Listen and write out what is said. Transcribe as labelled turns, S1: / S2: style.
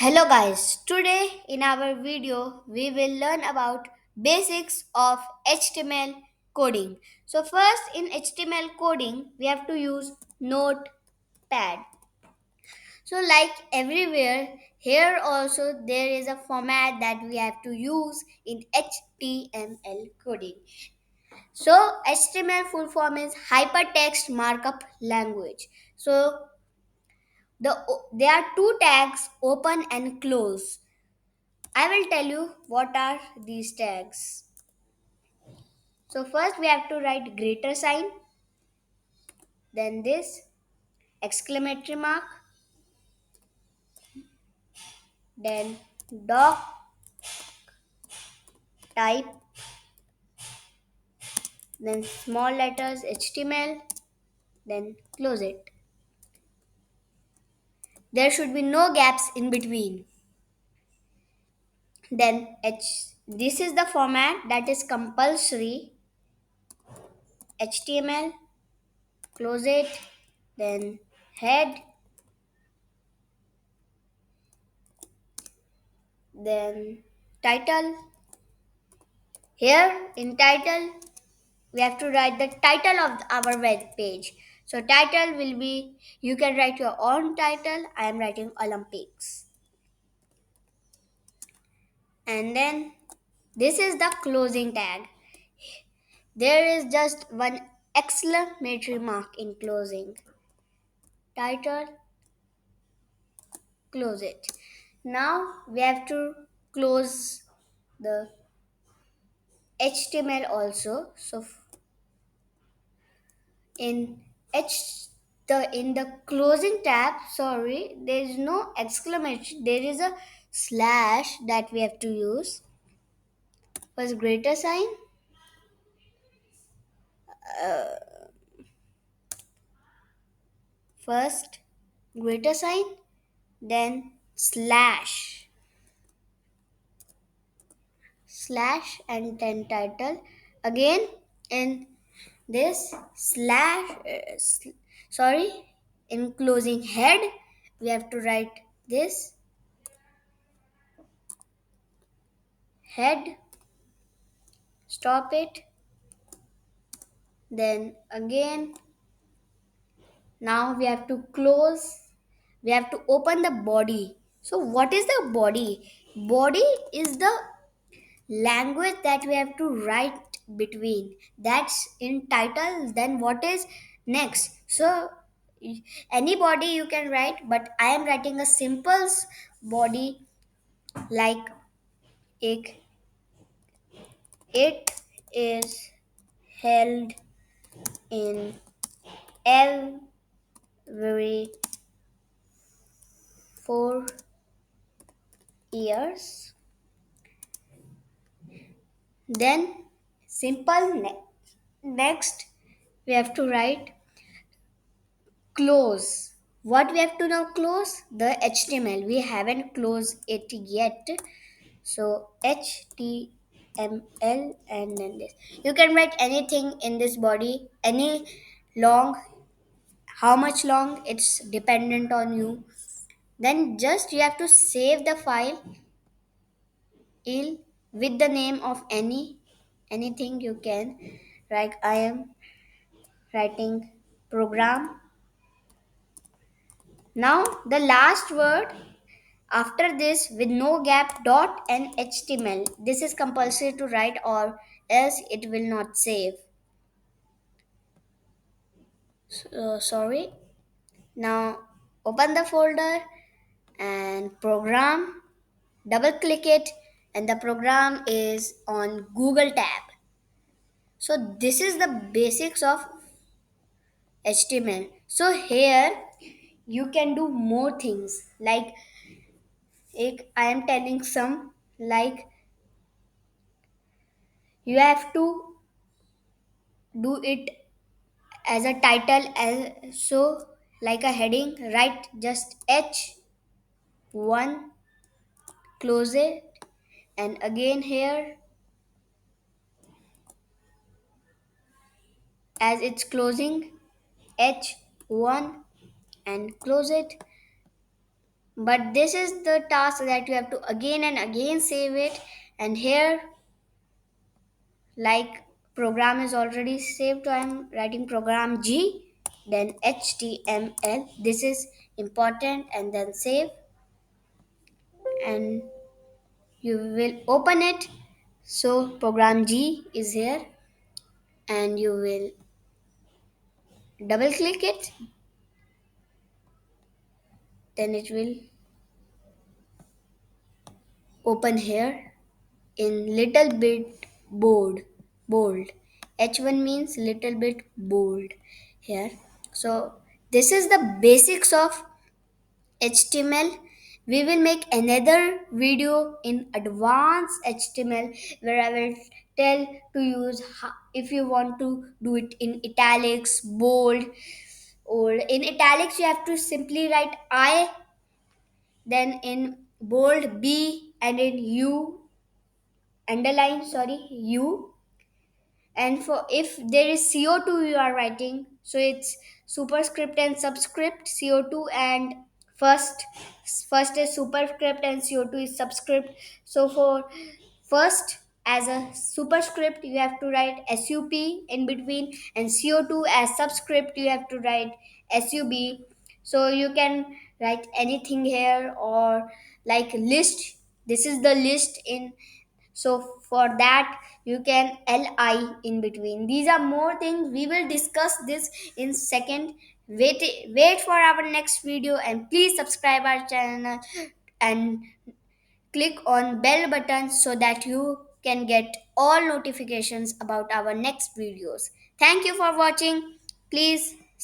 S1: Hello guys, today in our video we will learn about basics of HTML coding. So first in HTML coding we have to use Notepad. So like everywhere here also there is a format that we have to use in HTML coding. So HTML full form is Hypertext Markup Language. So there are two tags open and close. I will tell you what are these tags. So first we have to write greater sign, then this exclamatory mark, then doc type, then small letters HTML, then close it. There should be no gaps in between. Then this is the format that is compulsory. HTML, close it, then head, then title. Here in title we have to write the title of our web page. So title will be, you can write your own title. I am writing Olympics. And then this is the closing tag. There is just one exclamatory mark in closing. Title, close it. Now we have to close the HTML also. So in H in the closing tab, sorry, there is no exclamation, there is a slash that we have to use. First greater sign, first greater sign, then slash and then title. Again in this sorry, in closing head we have to write this head, stop it, then again. Now we have to close, we have to open the body. So what is the body? Body is the language that we have to write between, that's in title. Then what is next? So any body you can write, but I am writing a simple body, like it is held in every 4 years. Then simple next we have to write close. What we have to now close? The HTML. We haven't closed it yet. So HTML and then this. You can write anything in this body, any long, how much long it's dependent on you. Then just you have to save the file il with the name of anything you can. Like I am writing program. Now the last word after this with no gap dot and html. This is compulsory to write or else it will not save. Sorry. Now open the folder and program. Double click it and the program is on Google tab. So this is the basics of HTML. So here you can do more things like I am telling some, like you have to do it as a title, as so like a heading, write just H1, close it, and again here as it's closing H1 and close it. but this is the task that you have to again and again save it. And here, like, program is already saved, so I'm writing program G, then HTML. This is important, and then save, and you will open it. So program G is here, and you will double click it, then it will open here in little bit bold. H1 means little bit bold here. So this is the basics of HTML. We will make another video in advanced HTML where I will tell to use if you want to do it in italics, bold, or in italics you have to simply write I, then in bold B, and in U, underline, sorry, U. And for if there is CO2 you are writing, so it's superscript and subscript, CO2 and first. First is superscript and CO2 is subscript. So for first, as a superscript you have to write SUP in between, and CO2 as subscript you have to write SUB. So you can write anything here, or like list, this is the list in, so for that you can li in between. These are more things we will discuss this in second. Wait for our next video, and please subscribe our channel and click on bell button so that you can get all notifications about our next videos. Thank you for watching. Please